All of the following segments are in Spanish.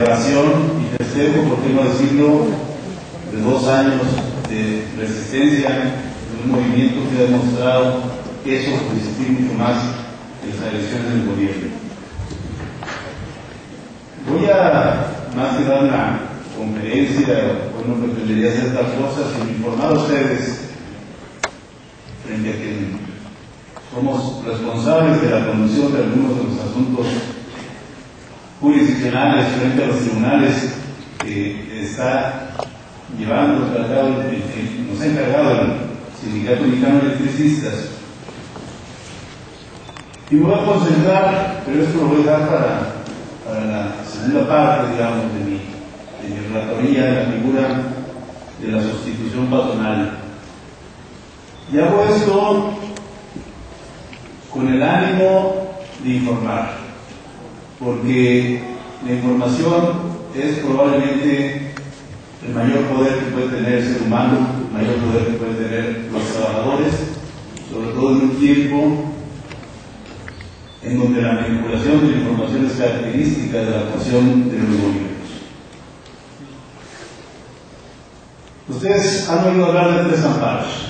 y festejo, por qué no decirlo, de 2 años de resistencia de un movimiento que ha demostrado eso, resistir mucho más las agresiones del gobierno. Voy a más que dar una conferencia, bueno, pretendería hacer tal cosas y informar a ustedes frente a que somos responsables de la conducción de algunos de los asuntos jurisdiccionales frente a los tribunales que está llevando el tratado, que nos ha encargado el Sindicato Mexicano de Electricistas. Y me voy a concentrar, pero esto lo voy a dejar para la segunda parte, digamos, de mi relatoría, de la figura de la sustitución patronal. Y hago esto con el ánimo de informar, porque la información es probablemente el mayor poder que puede tener el ser humano, el mayor poder que pueden tener los trabajadores, sobre todo en un tiempo en donde la manipulación de la información es característica de la actuación de los gobiernos. Ustedes han oído hablar de 3 amparos.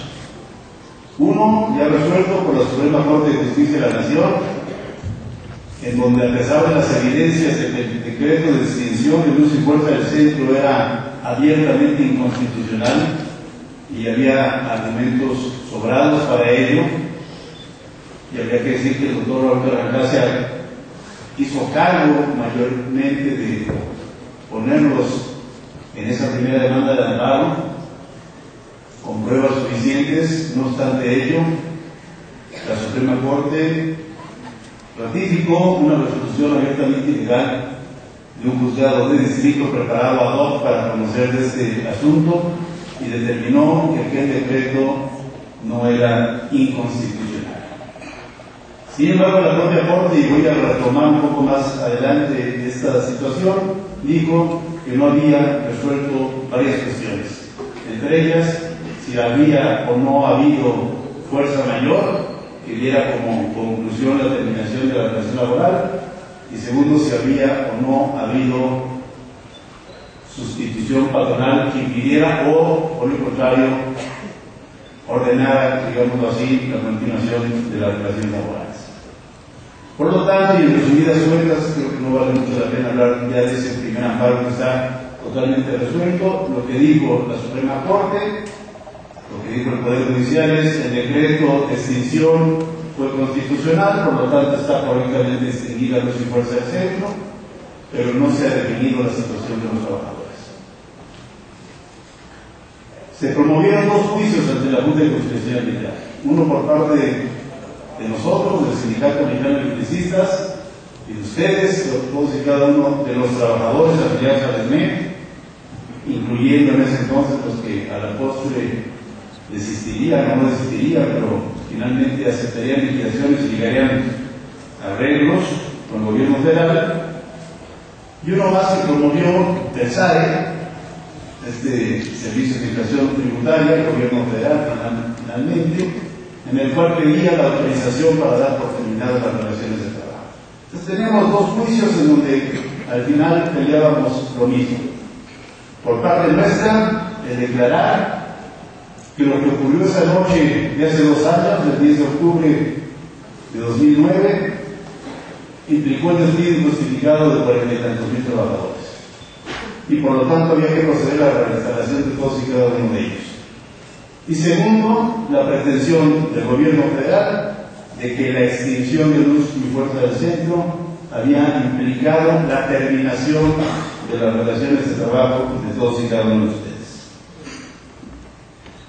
Uno ya resuelto por la Suprema Corte de Justicia de la Nación, en donde a pesar de las evidencias de que el decreto de extinción del uso y fuerza del centro era abiertamente inconstitucional y había argumentos sobrados para ello, y habría que decir que el doctor Roberto Arrancasia hizo cargo mayormente de ponerlos en esa primera demanda de amparo con pruebas suficientes. No obstante ello, la Suprema Corte ratificó una resolución abiertamente ilegal de un juzgado de distrito preparado ad hoc para conocer de este asunto y determinó que aquel decreto no era inconstitucional. Sin embargo, la propia Corte, y voy a retomar un poco más adelante esta situación, dijo que no había resuelto varias cuestiones, entre ellas si había o no habido fuerza mayor que diera como conclusión la terminación de la relación laboral, y segundo, si había o no habido sustitución patronal que impidiera o, por el contrario, ordenara, digámoslo así, la continuación de las relaciones laborales. Por lo tanto, y en resumidas cuentas, creo que no vale mucho la pena hablar ya de ese primer amparo que está totalmente resuelto. Lo que dijo la Suprema Corte, lo que dijo el Poder Judicial es: el decreto de extinción fue constitucional, por lo tanto está correctamente extinguida la luz y fuerza del centro, pero no se ha definido la situación de los trabajadores. Se promovieron 2 juicios ante la Junta de Constitucionalidad, uno por parte de nosotros, del Sindicato Mexicano de Electricistas, y de ustedes, todos y cada uno de los trabajadores afiliados al SME, incluyendo en ese entonces los que a la postre desistirían o no desistirían, pero finalmente aceptarían liquidaciones y llegarían a arreglos con el gobierno federal. Y uno más que promovió el SAE, este Servicio de Administración Tributaria, el gobierno federal finalmente, en el cual pedía la autorización para dar por terminadas las relaciones de trabajo. Entonces teníamos 2 juicios en donde al final peleábamos lo mismo. Por parte nuestra, el declarar que lo que ocurrió esa noche de hace 2 años, el 10 de octubre de 2009, implicó el despido injustificado de 40 y tantos mil trabajadores. Y por lo tanto había que proceder a la reinstalación de todos y cada uno de ellos. Y segundo, la pretensión del gobierno federal de que la extinción de luz y fuerza del centro había implicado la terminación de las relaciones de trabajo de todos y cada uno de ustedes.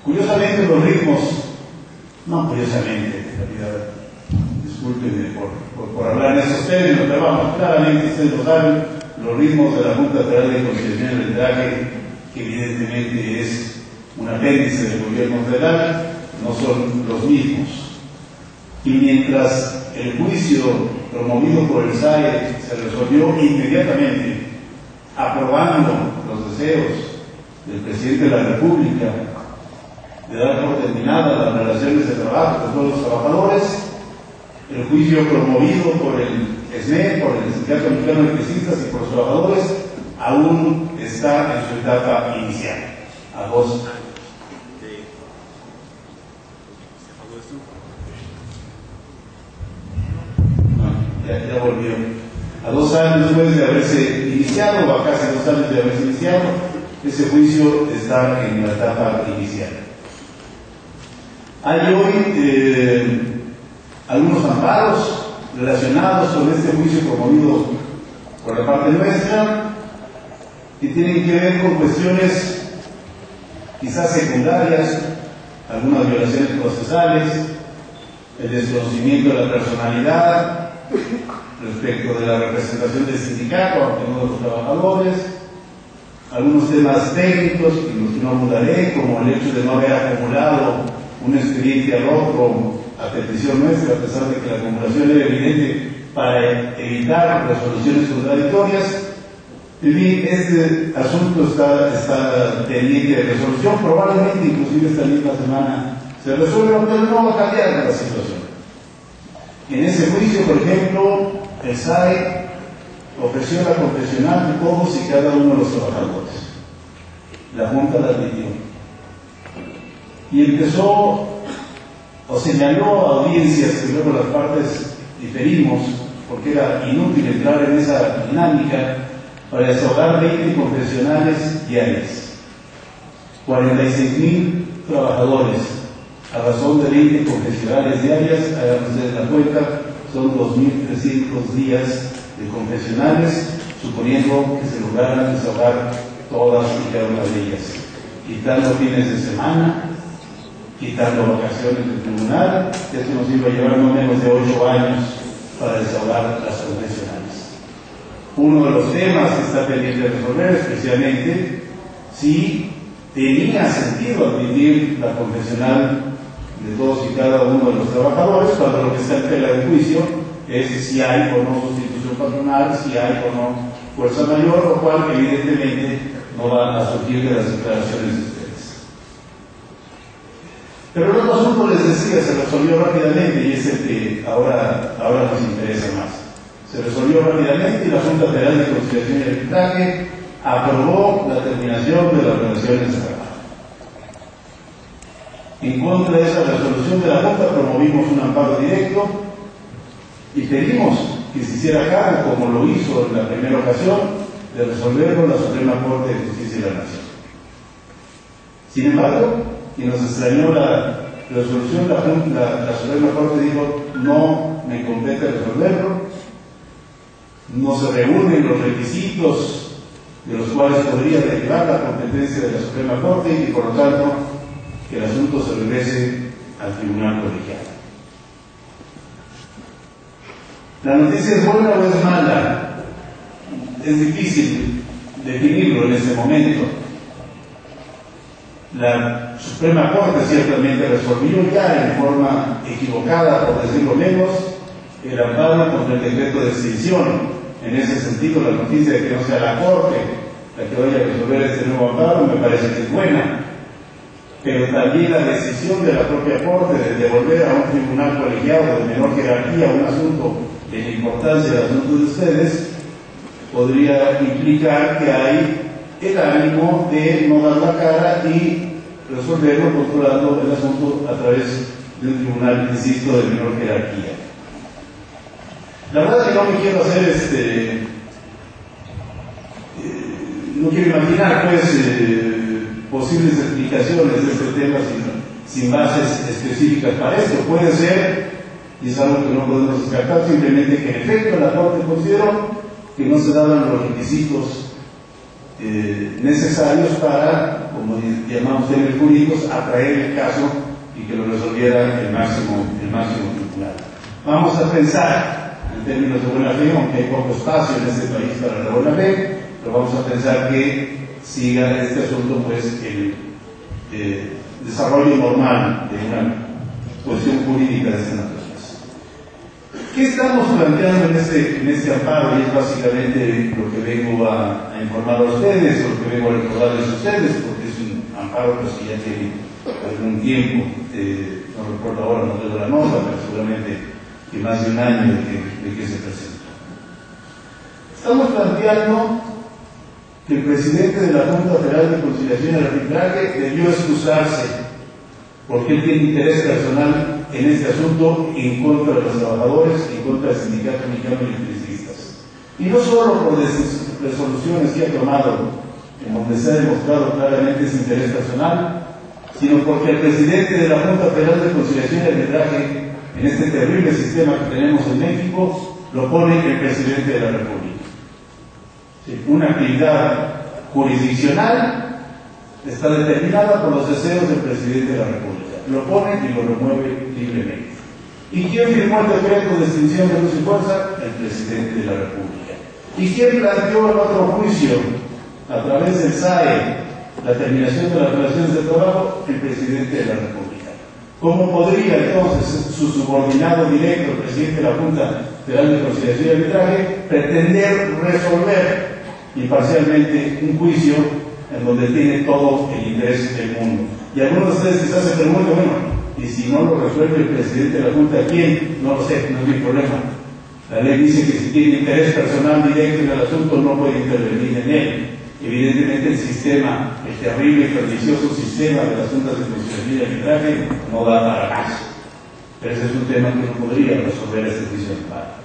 Curiosamente los ritmos, no curiosamente, en realidad, discúlpenme por hablar en esos términos, pero vamos, claramente ustedes lo saben, los ritmos de la Junta Federal de Conciliación y Arbitraje, que evidentemente es un apéndice del gobierno federal, no son los mismos. Y mientras el juicio promovido por el SAE se resolvió inmediatamente, aprobando los deseos del presidente de la República de dar por terminadas las relaciones de trabajo con todos los trabajadores, el juicio promovido por el SME, por el Sindicato Mexicano de Electricistas y por los trabajadores, aún está en su etapa inicial. A vos. Ya volvió. A 2 años después de haberse iniciado, o a casi 2 años de haberse iniciado, ese juicio está en la etapa inicial. Hay hoy algunos amparos relacionados con este juicio promovido por la parte nuestra, que tienen que ver con cuestiones quizás secundarias, algunas violaciones procesales, el desconocimiento de la personalidad respecto de la representación del sindicato, aunque no de los trabajadores, algunos temas técnicos en los que no abundaré, como el hecho de no haber acumulado un expediente al otro a petición nuestra, a pesar de que la acumulación era evidente para evitar resoluciones contradictorias. En fin, este asunto está pendiente de resolución, probablemente inclusive esta misma semana se resuelva, pero no va a cambiar la situación. En ese juicio, por ejemplo, el SAE ofreció la confesional de todos y cada uno de los trabajadores. La Junta la admitió. Y empezó, o señaló a audiencias que luego las partes diferimos, porque era inútil entrar en esa dinámica, para desahogar 20 confesionales diarias. 46,000 trabajadores, a razón de 20 confesionales diarias, hagan ustedes la cuenta, son 2.300 días de confesionales, suponiendo que se lograran desahogar todas y cada una de ellas, quitando fines de semana, quitando vacaciones del tribunal. Esto nos iba a llevar no menos de 8 años para desahogar las confesionales. Uno de los temas que está pendiente de resolver es precisamente si tenía sentido admitir la confesional de todos y cada uno de los trabajadores, cuando lo que está en tela de juicio es si hay o no sustitución patronal, si hay o no fuerza mayor, lo cual evidentemente no va a surgir de las declaraciones de ustedes. Pero el otro asunto, les decía, se resolvió rápidamente y es el que ahora nos interesa más. Se resolvió rápidamente y la Junta Federal de Conciliación y Arbitraje aprobó la terminación de las relaciones de trabajo. En contra de esa resolución de la Junta promovimos un amparo directo y pedimos que se hiciera cargo, como lo hizo en la primera ocasión, de resolverlo la Suprema Corte de Justicia de la Nación. Sin embargo, y nos extrañó la resolución, la Suprema Corte dijo: no me compete resolverlo, no se reúnen los requisitos de los cuales podría derivar la competencia de la Suprema Corte y por lo tanto que el asunto se regrese al Tribunal Colegiado. ¿La noticia es buena o es mala? Es difícil definirlo en este momento. La Suprema Corte ciertamente resolvió ya en forma equivocada, por decirlo menos, el amparo contra el decreto de extinción. En ese sentido, la noticia de que no sea la Corte la que vaya a resolver este nuevo amparo me parece que es buena. Pero también la decisión de la propia Corte de devolver a un tribunal colegiado de menor jerarquía un asunto de la importancia del asunto de ustedes podría implicar que hay el ánimo de no dar la cara y resolverlo controlando el asunto a través de un tribunal, insisto, de menor jerarquía. La verdad es que no me quiero hacer no quiero imaginar posibles explicaciones de este tema sin bases específicas para esto. Puede ser, y es algo que no podemos descartar, simplemente que en efecto la Corte consideró que no se daban los requisitos necesarios para, como llamamos términos jurídicos, atraer el caso y que lo resolviera el máximo tribunal. Vamos a pensar, en términos de buena fe, aunque hay poco espacio en este país para la buena fe, pero vamos a pensar que siga este asunto pues el desarrollo normal de una cuestión jurídica de esta naturaleza. ¿Qué estamos planteando en este amparo? Y es básicamente lo que vengo a informar a ustedes, o lo que vengo a recordarles a ustedes, porque es un amparo pues, que ya tiene algún tiempo, no recuerdo ahora, no tengo la nota, pero seguramente que más de un año de que se presentó. Estamos planteando que el presidente de la Junta Federal de Conciliación y Arbitraje debió excusarse porque él tiene interés personal en este asunto en contra de los trabajadores, en contra del Sindicato Mexicano de Electricistas. Y no solo por resoluciones que ha tomado, en donde se ha demostrado claramente ese interés personal, sino porque el presidente de la Junta Federal de Conciliación y Arbitraje, en este terrible sistema que tenemos en México, lo pone el presidente de la República. Sí, una actividad jurisdiccional está determinada por los deseos del presidente de la República. Lo pone y lo remueve libremente. ¿Y quién firmó el decreto de extinción de luz y fuerza? El presidente de la República. ¿Y quién planteó el otro juicio a través del SAE la terminación de las relaciones de trabajo? El presidente de la República. ¿Cómo podría entonces su subordinado directo, el presidente de la Junta Federal de Conciliación y Arbitraje, pretender resolver imparcialmente un juicio en donde tiene todo el interés del mundo? Y algunos de ustedes quizás se preguntan, bueno, y si no lo resuelve el presidente de la Junta, ¿quién? No lo sé, no es mi problema. La ley dice que si tiene interés personal directo en el asunto no puede intervenir en él. Evidentemente el sistema, el terrible y pernicioso sistema de las juntas de conciliación y arbitraje no da para más. Pero ese es un tema que no podría resolver este juicio de amparo.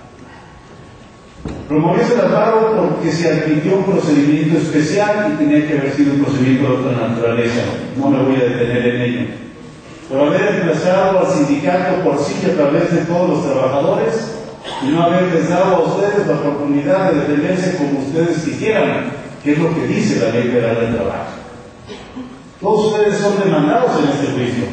Promovió el amparo porque se admitió un procedimiento especial y tenía que haber sido un procedimiento de otra naturaleza. No me voy a detener en ello. Por haber emplazado al sindicato por sí a través de todos los trabajadores y no haberles dado a ustedes la oportunidad de defenderse como ustedes quisieran, que es lo que dice la Ley Federal del Trabajo. Todos ustedes son demandados en este juicio.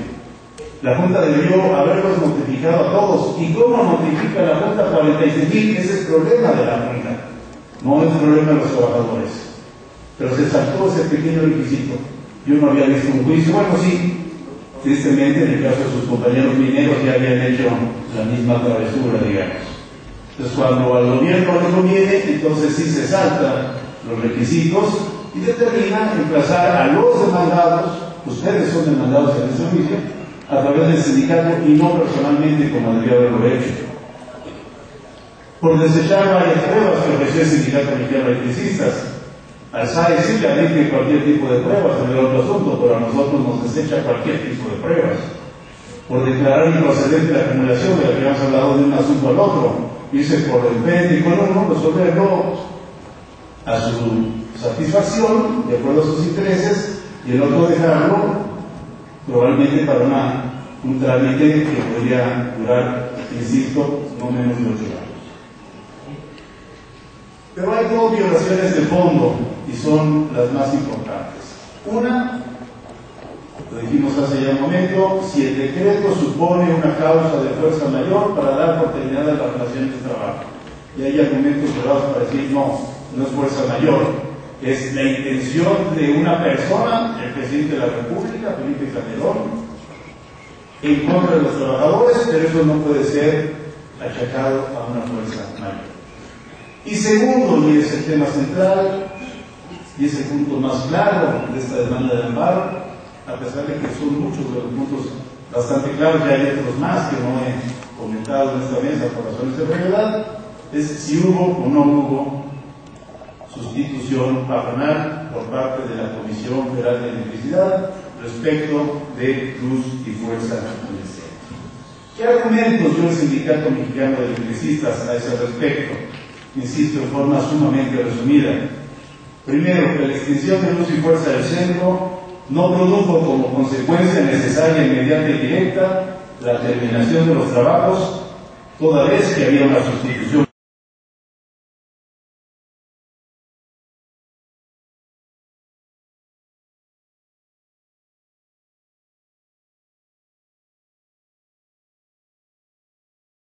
La Junta debió haberlos notificado a todos. ¿Y cómo notifica la Junta 46.000? Ese es el problema de la Junta, no es el problema de los trabajadores. Pero se saltó ese pequeño requisito. Yo no había visto un juicio. Bueno, sí, tristemente en el caso de sus compañeros mineros ya habían hecho la misma travesura, digamos. Entonces cuando al gobierno le conviene, entonces sí se salta los requisitos y determina emplazar a los demandados, ustedes son demandados en este juicio, a través del sindicato y no personalmente como debería haberlo hecho. Por desechar varias pruebas que ofreció el Sindicato Mexicano de Electricistas. Al SAE sí le admite cualquier tipo de pruebas en el otro asunto, pero a nosotros nos desecha cualquier tipo de pruebas. Por declarar improcedente la acumulación de la que habíamos hablado de un asunto al otro, dice por el frente y con uno resolverlo a su satisfacción, de acuerdo a sus intereses, y el otro dejarlo probablemente para un trámite que podría durar, insisto, no menos de 8 años. Pero hay dos violaciones de fondo y son las más importantes. Una, lo dijimos hace ya un momento, si el decreto supone una causa de fuerza mayor para dar por terminadas las relaciones de trabajo. Y hay argumentos cerrados para decir no es fuerza mayor. Es la intención de una persona, el presidente de la República, Felipe Calderón, en contra de los trabajadores, pero eso no puede ser achacado a una fuerza mayor. Y segundo, y es el tema central, y es el punto más claro de esta demanda de amparo, a pesar de que son muchos de los puntos bastante claros, ya hay otros más que no he comentado en esta mesa por razones de brevedad, es si hubo o no hubo sustitución patronal por parte de la Comisión Federal de Electricidad respecto de luz y fuerza comercial. ¿Qué argumentos dio el Sindicato Mexicano de Electricistas a ese respecto? Insisto, en forma sumamente resumida. Primero, que la extinción de luz y fuerza del centro no produjo como consecuencia necesaria, inmediata y directa la terminación de los trabajos, toda vez que había una sustitución